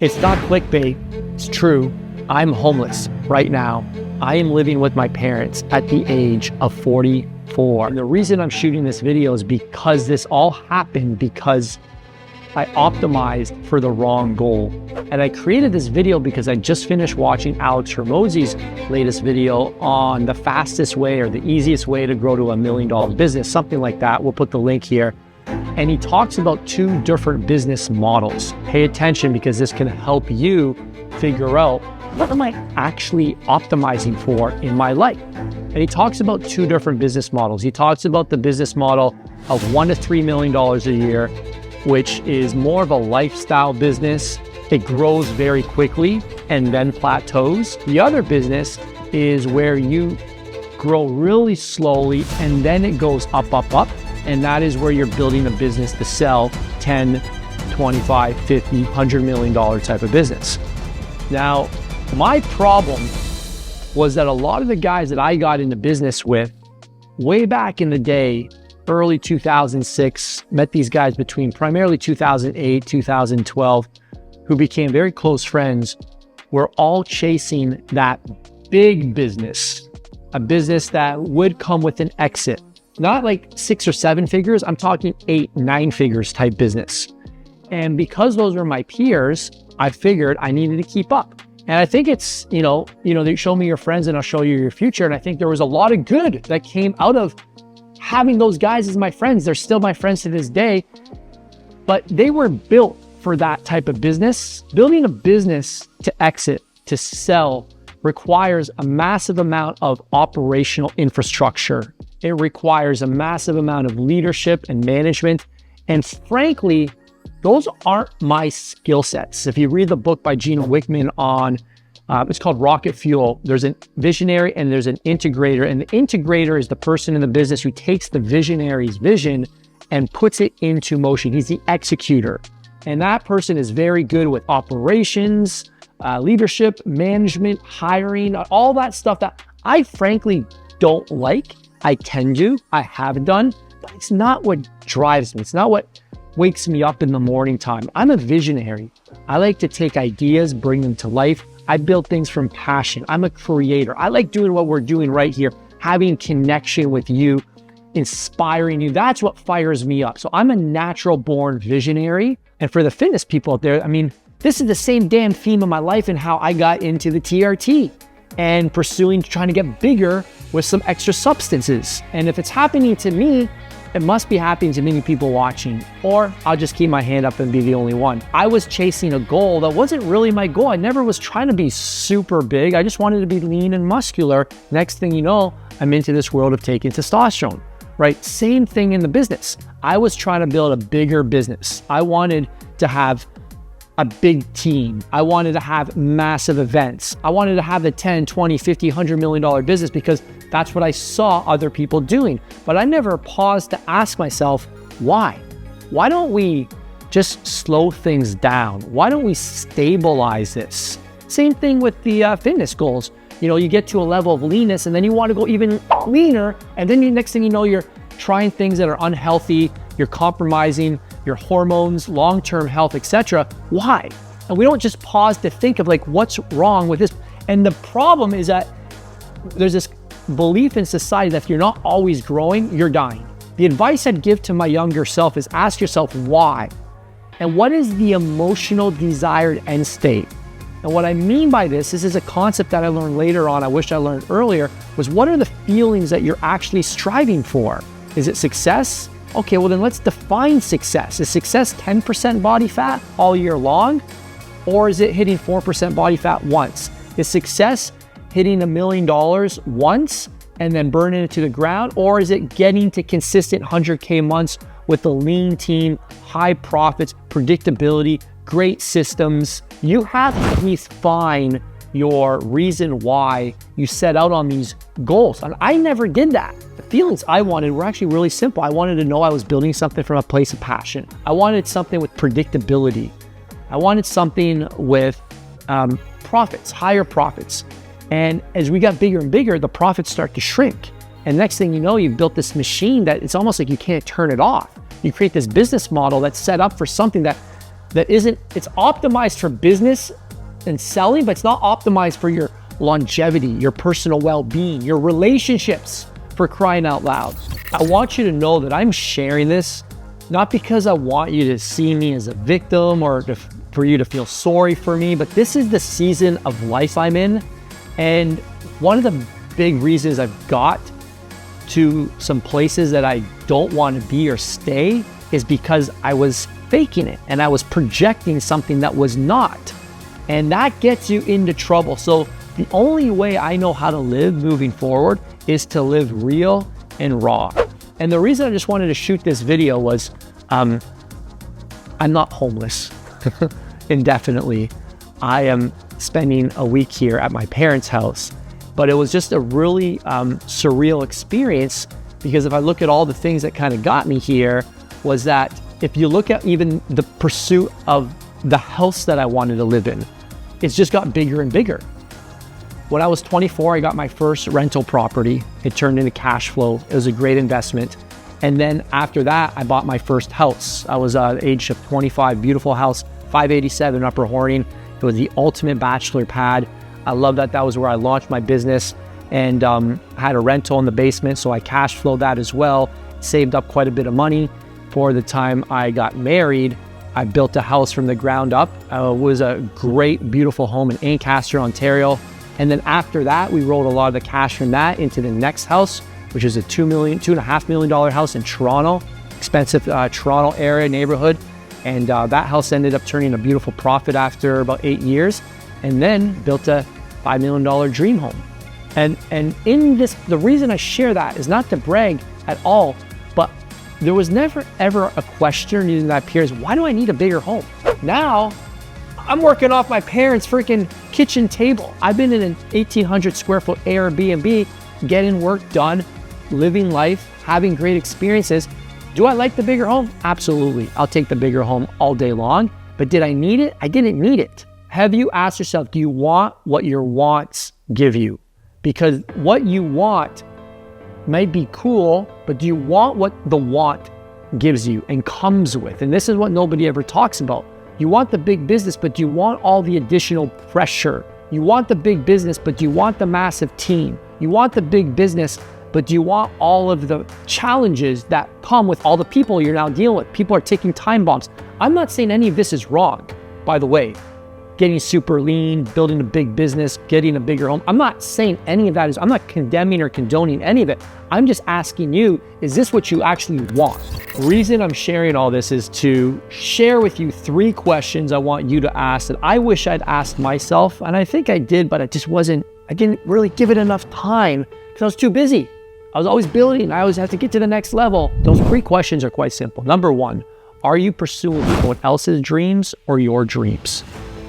It's not clickbait, it's true. I'm homeless right now. I am living with my parents at the age of 44. And the reason I'm shooting this video is because this all happened because I optimized for the wrong goal. And I created this video because I just finished watching Alex Hormozi's latest video on the fastest way or the easiest way to grow to $1 million business, something like that. We'll put the link here. And he talks about 2 different business models. Pay attention because this can help you figure out what am I actually optimizing for in my life. And he talks about 2 different business models. He talks about the business model of $1 to $3 million a year, which is more of a lifestyle business. It grows very quickly and then plateaus. The other business is where you grow really slowly and then it goes up, up, up. And that is where you're building a business to sell 10, 25, 50, $100 million type of business. Now, my problem was that a lot of the guys that I got into business with way back in the day, early 2006, met these guys between primarily 2008, 2012, who became very close friends, were all chasing that big business, a business that would come with an exit. Not like 6 or 7 figures, I'm talking 8, 9 figures type business. And because those were my peers, I figured I needed to keep up. And I think it's, they show me your friends and I'll show you your future. And I think there was a lot of good that came out of having those guys as my friends. They're still my friends to this day, but they were built for that type of business. Building a business to exit, to sell, requires a massive amount of operational infrastructure. It requires a massive amount of leadership and management. And frankly, those aren't my skill sets. If you read the book by Gino Wickman on, it's called Rocket Fuel, there's a visionary and there's an integrator. And the integrator is the person in the business who takes the visionary's vision and puts it into motion. He's the executor. And that person is very good with operations, leadership, management, hiring, all that stuff that I frankly don't like. I can do, I have done, but it's not what drives me. It's not what wakes me up in the morning time. I'm a visionary. I like to take ideas, bring them to life. I build things from passion. I'm a creator. I like doing what we're doing right here, having connection with you, inspiring you. That's what fires me up. So I'm a natural born visionary. And for the fitness people out there, this is the same damn theme of my life and how I got into the TRT and trying to get bigger with some extra substances. And if it's happening to me, it must be happening to many people watching, or I'll just keep my hand up and be the only one. I was chasing a goal that wasn't really my goal. I never was trying to be super big. I just wanted to be lean and muscular. Next thing you know, I'm into this world of taking testosterone, right? Same thing in the business. I was trying to build a bigger business. I wanted to have a big team. I wanted to have massive events. I wanted to have the 10, 20, 50, $100 million business because that's what I saw other people doing. But I never paused to ask myself, why? Why don't we just slow things down? Why don't we stabilize this? Same thing with the fitness goals. You get to a level of leanness and then you want to go even leaner. And then next thing you know, you're trying things that are unhealthy. You're compromising your hormones, long-term health, etc. Why? And we don't just pause to think of what's wrong with this. And the problem is that there's this belief in society that if you're not always growing, you're dying. The advice I'd give to my younger self is ask yourself why, and what is the emotional desired end state? And what I mean by this is a concept that I learned later on, I wish I learned earlier, was what are the feelings that you're actually striving for? Is it success? Okay, well then let's define success. Is success 10% body fat all year long? Or is it hitting 4% body fat once? Is success hitting $1 million once and then burning it to the ground? Or is it getting to consistent 100K months with a lean team, high profits, predictability, great systems? You have to refine your reason why you set out on these goals. And I never did that. The feelings I wanted were actually really simple. I wanted to know I was building something from a place of passion. I wanted something with predictability. I wanted something with profits, higher profits. And as we got bigger and bigger, the profits start to shrink. And next thing you know, you've built this machine that it's almost like you can't turn it off. You create this business model that's set up for something that it's optimized for business and selling, but it's not optimized for your longevity, your personal well-being, your relationships, for crying out loud. I want you to know that I'm sharing this not because I want you to see me as a victim or for you to feel sorry for me, but this is the season of life I'm in. And one of the big reasons I've got to some places that I don't want to be or stay is because I was faking it and I was projecting something that was not. And that gets you into trouble. So the only way I know how to live moving forward is to live real and raw. And the reason I just wanted to shoot this video was I'm not homeless indefinitely. I am spending a week here at my parents' house, but it was just a really surreal experience, because if I look at all the things that kind of got me here, was that if you look at even the pursuit of the house that I wanted to live in, it's just got bigger and bigger. When I was 24, I got my first rental property. It turned into cash flow. It was a great investment. And then after that, I bought my first house. I was at the age of 25, beautiful house, 587 Upper Horning. It was the ultimate bachelor pad. I love that. That was where I launched my business, and I had a rental in the basement, so I cash flowed that as well. Saved up quite a bit of money. For the time I got married, I built a house from the ground up. It was a great, beautiful home in Ancaster, Ontario. And then after that, we rolled a lot of the cash from that into the next house, which is a $2.5 million house in Toronto, expensive Toronto area neighborhood. And that house ended up turning a beautiful profit after about 8 years, and then built a $5 million dream home. And in this, the reason I share that is not to brag at all, but there was never ever a question using that period, why do I need a bigger home? Now, I'm working off my parents' freaking kitchen table. I've been in an 1,800 square foot Airbnb, getting work done, living life, having great experiences. Do I like the bigger home? Absolutely. I'll take the bigger home all day long. But did I need it? I didn't need it. Have you asked yourself, do you want what your wants give you? Because what you want might be cool, but do you want what the want gives you and comes with? And this is what nobody ever talks about. You want the big business, but do you want all the additional pressure? You want the big business, but do you want the massive team? You want the big business, but do you want all of the challenges that come with all the people you're now dealing with? People are taking time bombs. I'm not saying any of this is wrong, by the way. Getting super lean, building a big business, getting a bigger home. I'm not saying any of that is, I'm not condemning or condoning any of it. I'm just asking you, is this what you actually want? The reason I'm sharing all this is to share with you 3 questions I want you to ask that I wish I'd asked myself. And I think I did, but I didn't really give it enough time because I was too busy. I was always building. I always have to get to the next level. Those 3 questions are quite simple. Number 1, are you pursuing someone else's dreams or your dreams?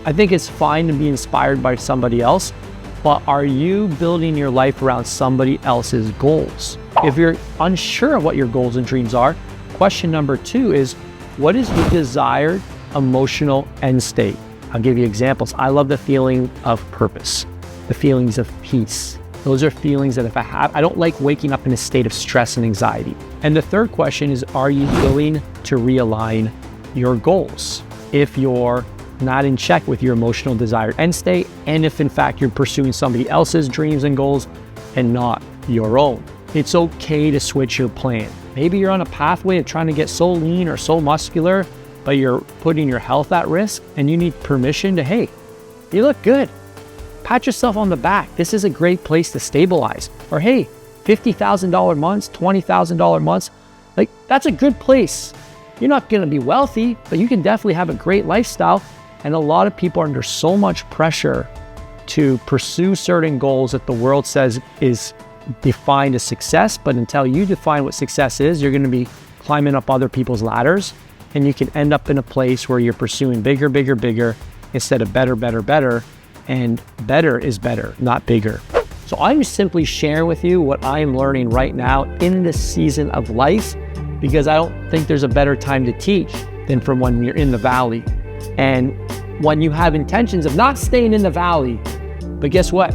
I think it's fine to be inspired by somebody else, but are you building your life around somebody else's goals? If you're unsure of what your goals and dreams are, question number 2 is, what is your desired emotional end state? I'll give you examples. I love the feeling of purpose, the feelings of peace. Those are feelings that if I don't like waking up in a state of stress and anxiety. And the 3rd question is, are you willing to realign your goals? If you're not in check with your emotional desired end state, and if in fact you're pursuing somebody else's dreams and goals and not your own. It's okay to switch your plan. Maybe you're on a pathway of trying to get so lean or so muscular, but you're putting your health at risk, and you need permission to, hey, you look good. Pat yourself on the back. This is a great place to stabilize. Or hey, $50,000 months, $20,000 months, like that's a good place. You're not gonna be wealthy, but you can definitely have a great lifestyle. And a lot of people are under so much pressure to pursue certain goals that the world says is defined as success. But until you define what success is, you're going to be climbing up other people's ladders, and you can end up in a place where you're pursuing bigger, bigger, bigger instead of better, better, better. And better is better, not bigger. So I'm simply sharing with you what I'm learning right now in this season of life, because I don't think there's a better time to teach than from when you're in the valley. And when you have intentions of not staying in the valley, but guess what?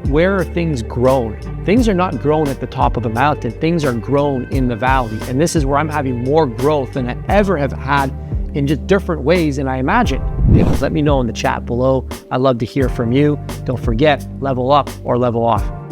Where are things grown? Things are not grown at the top of the mountain. Things are grown in the valley. And this is where I'm having more growth than I ever have had in just different ways than I imagined. Let me know in the chat below. I'd love to hear from you. Don't forget, level up or level off.